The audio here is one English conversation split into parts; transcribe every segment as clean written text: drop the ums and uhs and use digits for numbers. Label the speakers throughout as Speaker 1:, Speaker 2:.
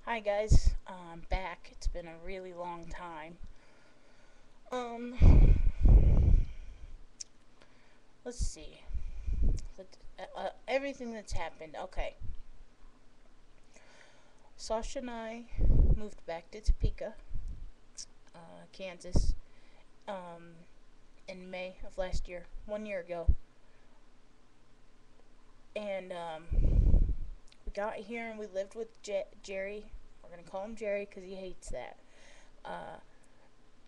Speaker 1: Hi guys, I'm back. It's been a really long time. Um, let's see. Everything that's happened. Okay, Sasha and I moved back to Topeka, Kansas, um, in May of last year, 1 year ago, and we got here and we lived with Jerry. We're gonna call him Jerry because he hates that. Uh,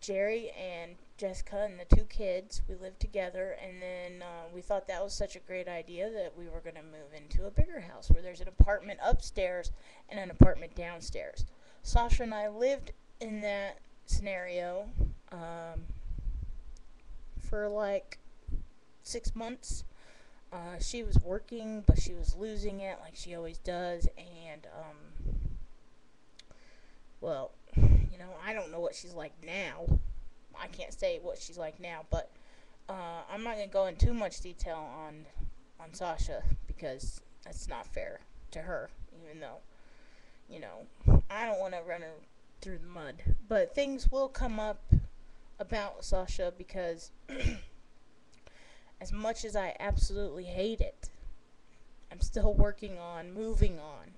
Speaker 1: Jerry and Jessica and the two kids. We lived together, and then we thought that was such a great idea that we were going to move into a bigger house where there's an apartment upstairs and an apartment downstairs. Sasha and I lived in that scenario um, for like 6 months. She was working, but she was losing it like she always does, and well, I don't know what she's like now. I can't say what she's like now, but I'm not gonna go into too much detail on Sasha because that's not fair to her. Even though I don't want to run her through the mud, but things will come up about Sasha because as much as I absolutely hate it, I'm still working on moving on.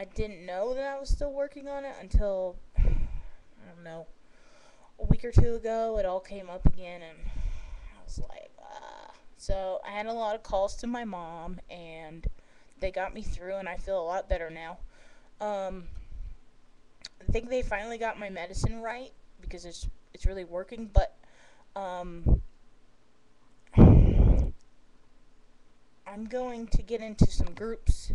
Speaker 1: I didn't know that I was still working on it until I don't know, a week or two ago. It all came up again, and I was like, ah. So I had a lot of calls to my mom, and they got me through, and I feel a lot better now. Um, I think they finally got my medicine right because it's really working. But um, I'm going to get into some groups,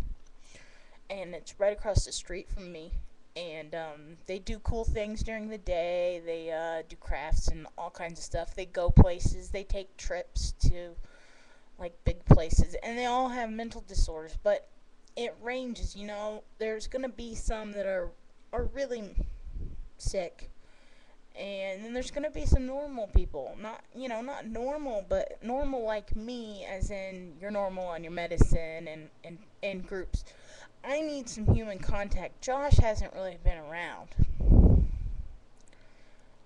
Speaker 1: and it's right across the street from me. And they do cool things during the day. They do crafts and all kinds of stuff. They go places. They take trips to like big places, and they all have mental disorders. But it ranges. There's gonna be some that are really sick, and then there's gonna be some normal people. Not normal, but normal like me, as in you're normal on your medicine and groups. I need some human contact. Josh hasn't really been around.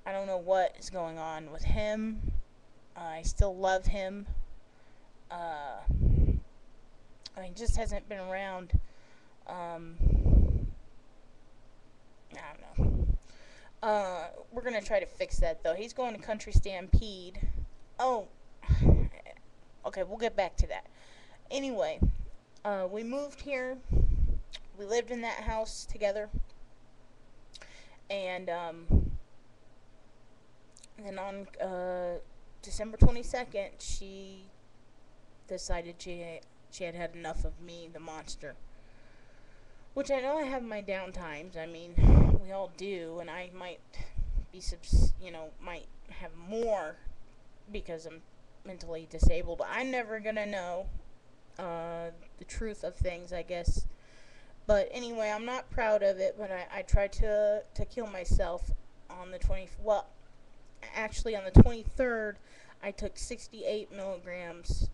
Speaker 1: I don't know what is going on with him. I still love him. Uh, he just hasn't been around. I don't know. We're gonna try to fix that though. He's going to Country Stampede. Oh, okay. We'll get back to that. Anyway, we moved here. We lived in that house together, and then on December 22nd, she decided she had had enough of me, the monster. Which I know I have my down times. I mean, we all do, and I might be might have more because I'm mentally disabled. I'm never gonna know the truth of things, I guess. But anyway, I'm not proud of it. But I tried to kill myself on the 20. Well, actually, on the 23rd, I took 68 milligrams.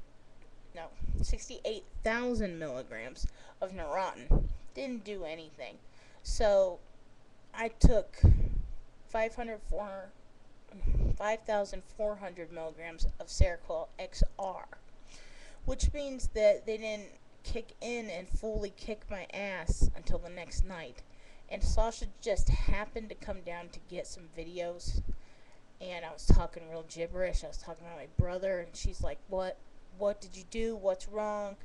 Speaker 1: No, 68,000 milligrams of Neurontin. Didn't do anything. So I took 5,400 milligrams of Seroquel XR, which means that they didn't kick in and fully kick my ass until the next night. And Sasha just happened to come down to get some videos, and I was talking real gibberish. I was talking about my brother, and she's like, What did you do? What's wrong?"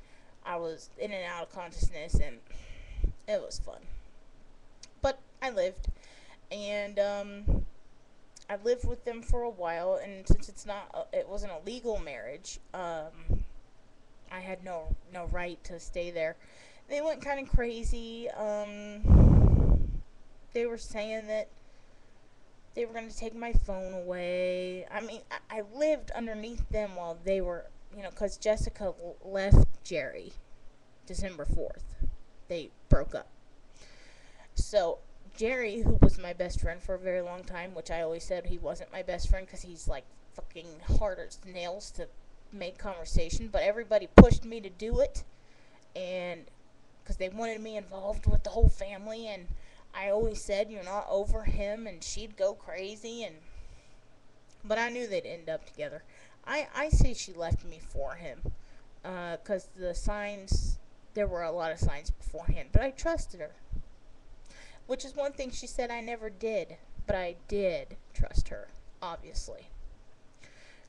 Speaker 1: I was in and out of consciousness, and it was fun. But I lived, and I lived with them for a while. And since it wasn't a legal marriage, I had no right to stay there. They went kind of crazy. They were saying that they were going to take my phone away. I mean, I lived underneath them while they were, because Jessica left Jerry December 4th. They broke up. So, Jerry, who was my best friend for a very long time, which I always said he wasn't my best friend because he's like fucking hard as nails to make conversation, but everybody pushed me to do it, and because they wanted me involved with the whole family, and I always said, you're not over him, and she'd go crazy, and but I knew they'd end up together. I say she left me for him, because the signs, there were a lot of signs beforehand, but I trusted her, which is one thing she said I never did, but I did trust her, obviously.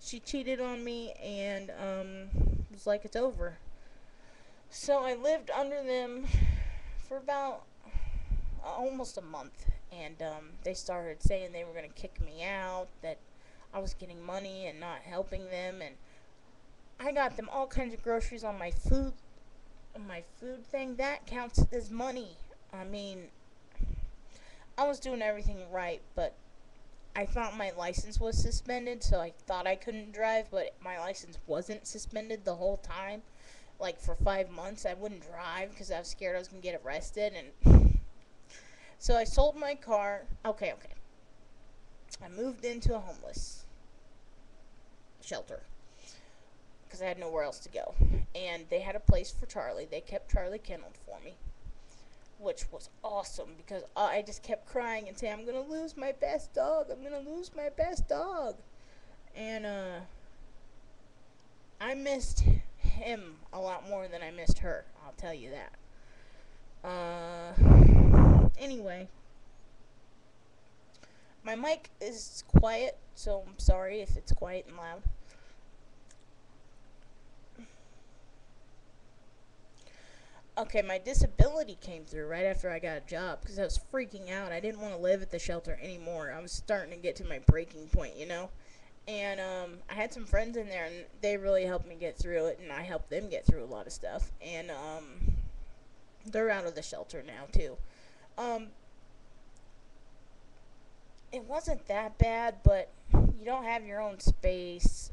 Speaker 1: She cheated on me, and was like, it's over. So I lived under them for about almost a month, and they started saying they were going to kick me out, that I was getting money and not helping them, and I got them all kinds of groceries on my food thing. That counts as money. I mean, I was doing everything right, but I thought my license was suspended, so I thought I couldn't drive, but my license wasn't suspended the whole time. Like, for 5 months, I wouldn't drive because I was scared I was going to get arrested, and so I sold my car. Okay. I moved into a homeless shelter because I had nowhere else to go, and they had a place for Charlie. They kept Charlie kenneled for me, which was awesome because I just kept crying and saying, I'm going to lose my best dog. I'm going to lose my best dog. And I missed him a lot more than I missed her. I'll tell you that. Anyway, my mic is quiet, so I'm sorry if it's quiet and loud. Okay, my disability came through right after I got a job because I was freaking out. I didn't want to live at the shelter anymore. I was starting to get to my breaking point, you know? And I had some friends in there, and they really helped me get through it, and I helped them get through a lot of stuff. And they're out of the shelter now, too. It wasn't that bad, but you don't have your own space.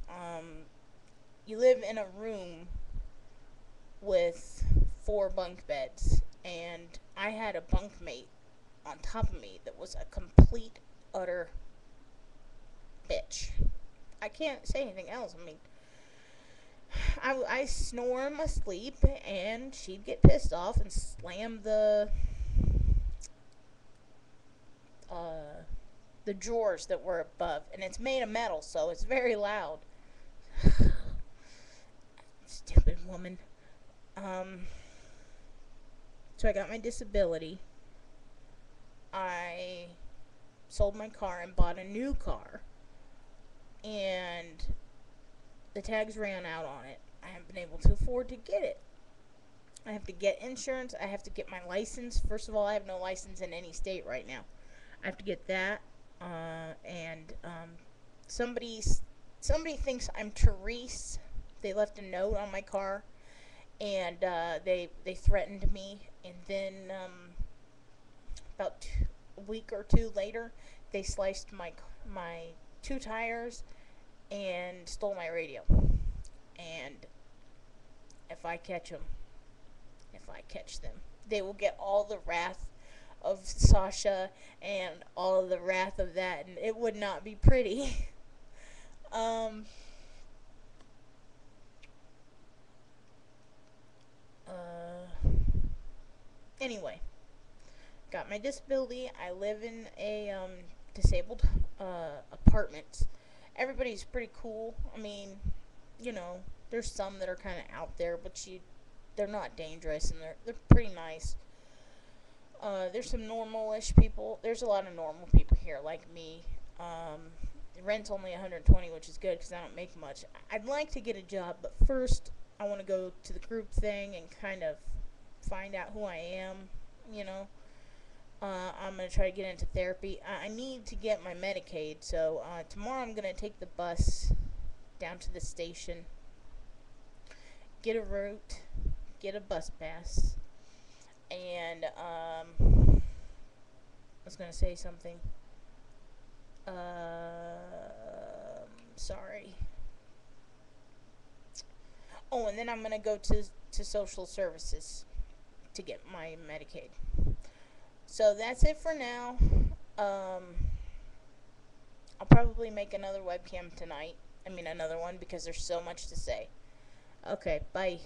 Speaker 1: You live in a room with 4 bunk beds, and I had a bunkmate on top of me that was a complete, utter bitch. I can't say anything else. I mean, I snore in my sleep, and she'd get pissed off and slam the drawers that were above, and it's made of metal, so it's very loud. Stupid woman. So I got my disability. I sold my car and bought a new car, and the tags ran out on it. I haven't been able to afford to get it. I have to get insurance. I have to get my license. First of all, I have no license in any state right now. I have to get that. And somebody thinks I'm Therese. They left a note on my car, and they threatened me. And then about a week or two later, they sliced my 2 tires and stole my radio. And if I catch them, they will get all the wrath of Sasha and all of the wrath of that, and it would not be pretty. Anyway, got my disability. I live in a disabled apartment. Everybody's pretty cool. I mean, you know, there's some that are kind of out there, but they're not dangerous, and they're pretty nice. There's some normal-ish people. There's a lot of normal people here, like me. Rent's only $120, which is good because I don't make much. I'd like to get a job, but first I want to go to the group thing and kind of find out who I am, you know. I'm going to try to get into therapy. I need to get my Medicaid, so tomorrow I'm going to take the bus down to the station, get a route, get a bus pass, and I was going to say something. Sorry. Oh, and then I'm going to go to social services to get my Medicaid. So that's it for now. I'll probably make another webcam tonight. I mean, another one, because there's so much to say. Okay, bye.